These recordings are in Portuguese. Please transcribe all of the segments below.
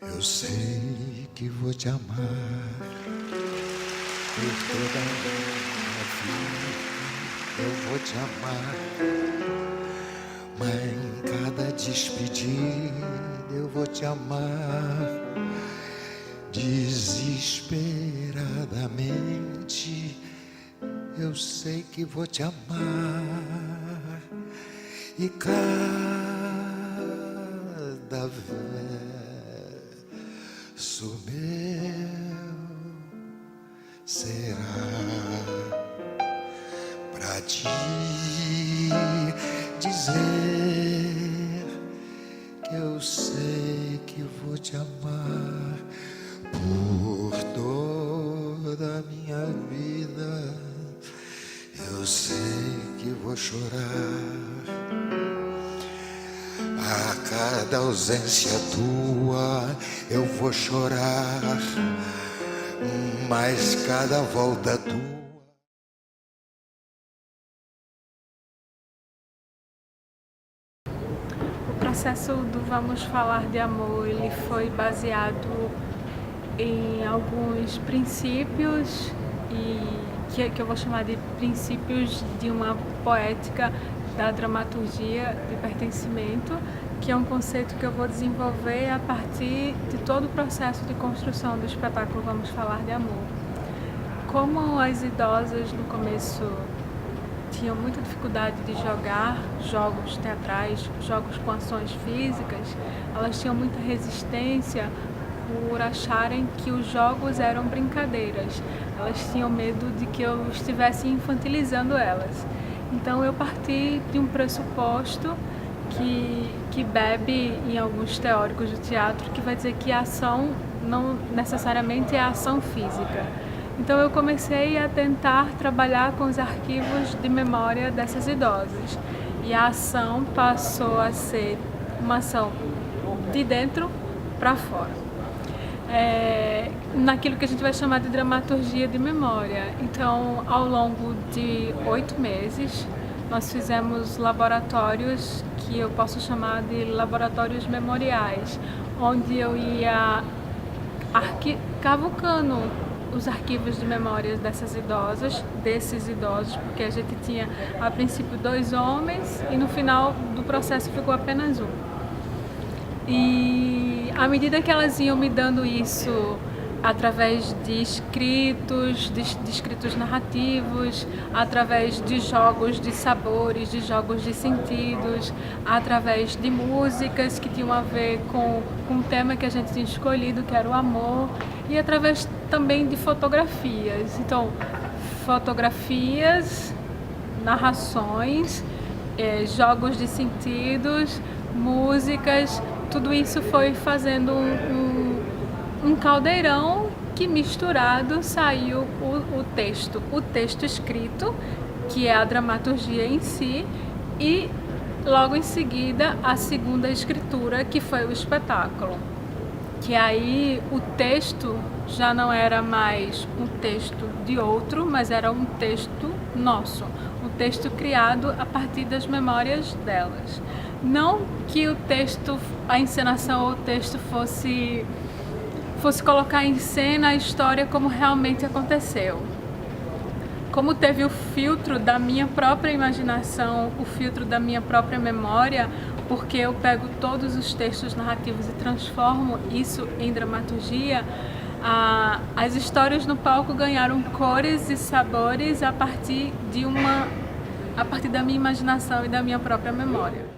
Eu sei que vou te amar por toda a minha vida. Eu vou te amar, mas em cada despedida eu vou te amar desesperadamente. Eu sei que vou te amar e cada verso meu será pra te dizer que eu sei que vou te amar por toda a minha vida. Eu sei que vou chorar a cada ausência tua. Eu vou chorar, mas cada volta tua. O processo do Vamos Falar de Amor, ele foi baseado em alguns princípios que eu vou chamar de princípios de uma poética da dramaturgia de pertencimento, que é um conceito que eu vou desenvolver a partir de todo o processo de construção do espetáculo Vamos Falar de Amor. Como as idosas no começo tinham muita dificuldade de jogar jogos teatrais, jogos com ações físicas, elas tinham muita resistência por acharem que os jogos eram brincadeiras. Elas tinham medo de que eu estivesse infantilizando elas. Então eu parti de um pressuposto que bebe em alguns teóricos do teatro, que vai dizer que a ação não necessariamente é a ação física. Então eu comecei a tentar trabalhar com os arquivos de memória dessas idosas. E a ação passou a ser uma ação de dentro para fora. Naquilo que a gente vai chamar de dramaturgia de memória. Então, ao longo de 8 meses, nós fizemos laboratórios que eu posso chamar de laboratórios memoriais, onde eu ia cavucando os arquivos de memórias dessas idosas, desses idosos, porque a gente tinha a princípio 2 homens e no final do processo ficou apenas um. E à medida que elas iam me dando isso através de escritos, de escritos narrativos, através de jogos de sabores, de jogos de sentidos, através de músicas que tinham a ver com o tema que a gente tinha escolhido, que era o amor, e através também de fotografias. Então, fotografias, narrações, jogos de sentidos, músicas, tudo isso foi fazendo um caldeirão que misturado saiu o texto escrito, que é a dramaturgia em si, e logo em seguida a segunda escritura, que foi o espetáculo. Que aí o texto já não era mais um texto de outro, mas era um texto nosso, um texto criado a partir das memórias delas. Não que o texto, a encenação ou o texto fosse colocar em cena a história como realmente aconteceu. Como teve o filtro da minha própria imaginação, o filtro da minha própria memória, porque eu pego todos os textos narrativos e transformo isso em dramaturgia, as histórias no palco ganharam cores e sabores a partir da minha imaginação e da minha própria memória.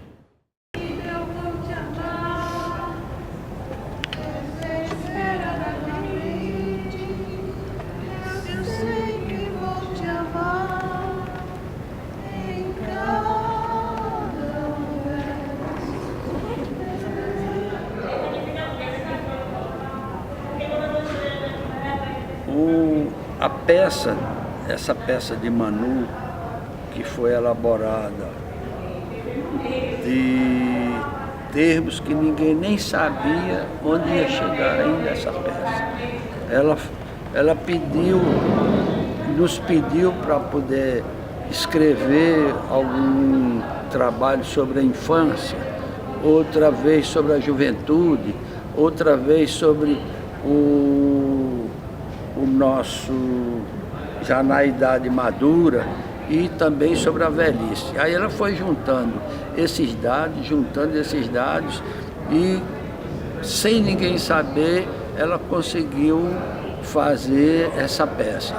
Essa peça de Manu, que foi elaborada de termos que ninguém nem sabia onde ia chegar ainda essa peça. Ela nos pediu para poder escrever algum trabalho sobre a infância, outra vez sobre a juventude, outra vez sobre o nosso, já na idade madura, e também sobre a velhice. Aí ela foi juntando esses dados, e sem ninguém saber, ela conseguiu fazer essa peça.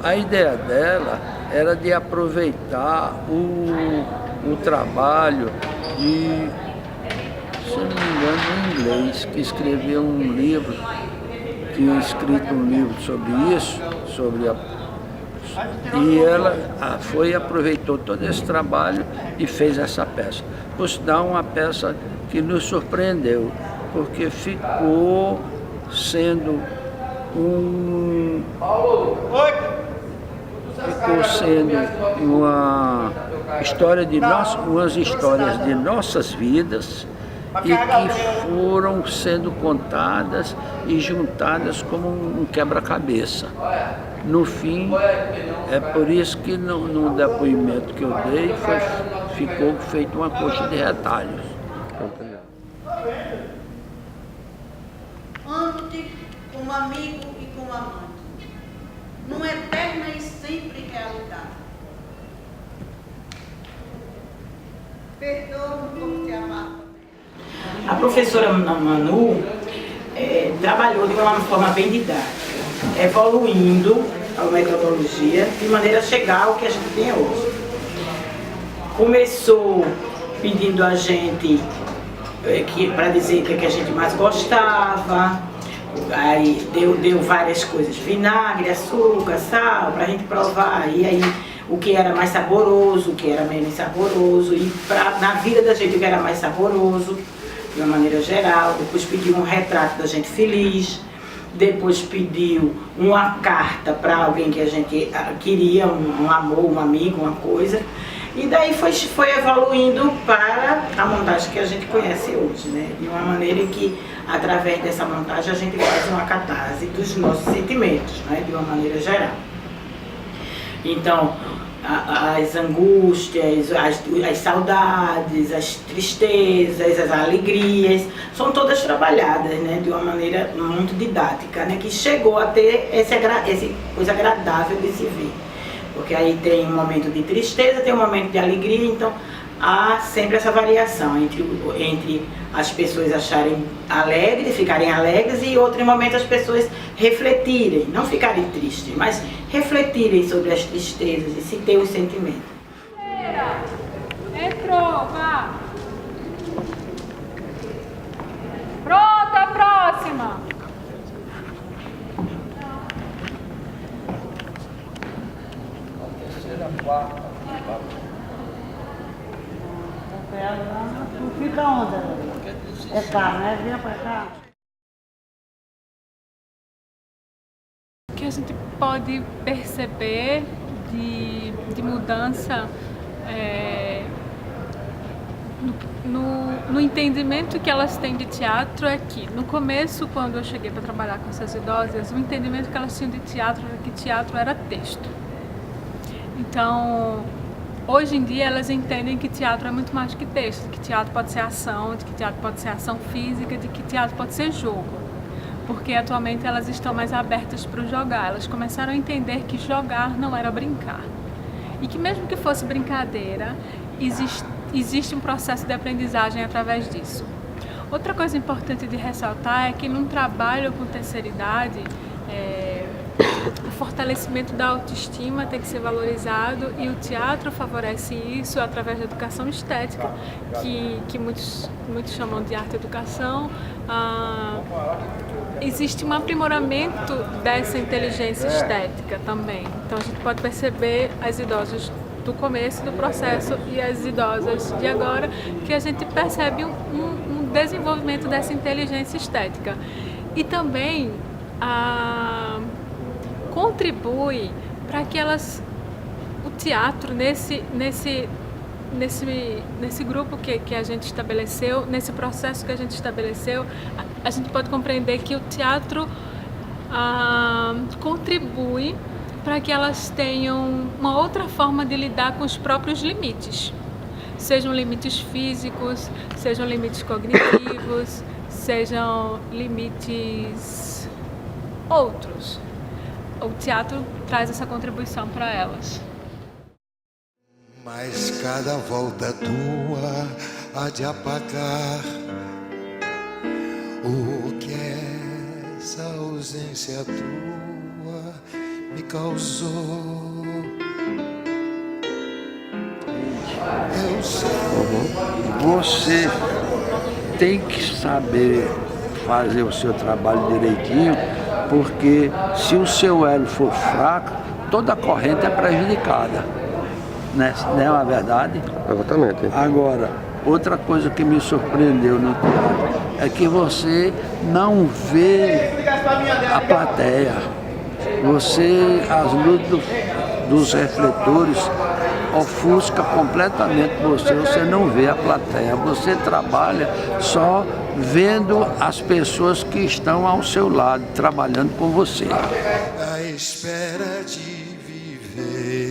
A ideia dela era de aproveitar o trabalho de, se não me engano, um inglês, que escreveu um livro, tinha escrito um livro sobre isso, e ela aproveitou todo esse trabalho e fez essa peça. Por sinal, uma peça que nos surpreendeu, porque ficou sendo uma história de umas histórias de nossas vidas, e que foram sendo contadas e juntadas como um quebra-cabeça. No fim, é por isso que no depoimento que eu dei ficou feito uma coxa de retalhos. Amo-te como amigo e como amante, numa eterna e sempre realidade. Perdoa-me por te amar. A professora Manu trabalhou de uma forma bem didática, evoluindo a metodologia de maneira a chegar ao que a gente tem hoje. Começou pedindo a gente para dizer o que a gente mais gostava, aí deu várias coisas, vinagre, açúcar, sal, para a gente provar, e aí o que era mais saboroso, o que era menos saboroso, e na vida da gente o que era mais saboroso, de uma maneira geral. Depois pediu um retrato da gente feliz, depois pediu uma carta para alguém que a gente queria, um amor, um amigo, uma coisa, e daí foi evoluindo para a montagem que a gente conhece hoje, né? De uma maneira em que, através dessa montagem, a gente faz uma catarse dos nossos sentimentos, né? De uma maneira geral. Então, as angústias, as saudades, as tristezas, as alegrias, são todas trabalhadas, né, de uma maneira muito didática, né, que chegou a ter essa coisa agradável de se ver. Porque aí tem um momento de tristeza, tem um momento de alegria, então há sempre essa variação entre as pessoas acharem alegres, ficarem alegres, e outro momento as pessoas refletirem, não ficarem tristes, mas refletirem sobre as tristezas e se ter os sentimentos. Entrou, vá. Pronta, próxima. Tu fica onde? É cá, né? Vinha pra cá. O que a gente pode perceber de mudança no entendimento que elas têm de teatro é que, no começo, quando eu cheguei para trabalhar com essas idosas, o entendimento que elas tinham de teatro era que teatro era texto. Então, hoje em dia elas entendem que teatro é muito mais do que texto, que teatro pode ser ação, de que teatro pode ser ação física, de que teatro pode ser jogo. Porque atualmente elas estão mais abertas para o jogar, elas começaram a entender que jogar não era brincar. E que mesmo que fosse brincadeira, existe um processo de aprendizagem através disso. Outra coisa importante de ressaltar é que num trabalho com terceira idade, o fortalecimento da autoestima tem que ser valorizado, e o teatro favorece isso através da educação estética, que muitos chamam de arte-educação. Existe um aprimoramento dessa inteligência estética também. Então a gente pode perceber as idosas do começo do processo e as idosas de agora, que a gente percebe um desenvolvimento dessa inteligência estética. E também contribui para que o teatro, nesse grupo que a gente estabeleceu, nesse processo que a gente estabeleceu, a gente pode compreender que o teatro contribui para que elas tenham uma outra forma de lidar com os próprios limites. Sejam limites físicos, sejam limites cognitivos, sejam limites outros. O teatro traz essa contribuição para elas. Mas cada volta tua há de apagar o que essa ausência tua me causou. Eu sei. Você tem que saber fazer o seu trabalho direitinho, porque se o seu elo for fraco, toda a corrente é prejudicada. Não é uma verdade? Exatamente. Agora, outra coisa que me surpreendeu no teatro é que você não vê a plateia. As luzes dos refletores ofusca completamente você não vê a plateia. Você trabalha só vendo as pessoas que estão ao seu lado, trabalhando com você. À espera de viver.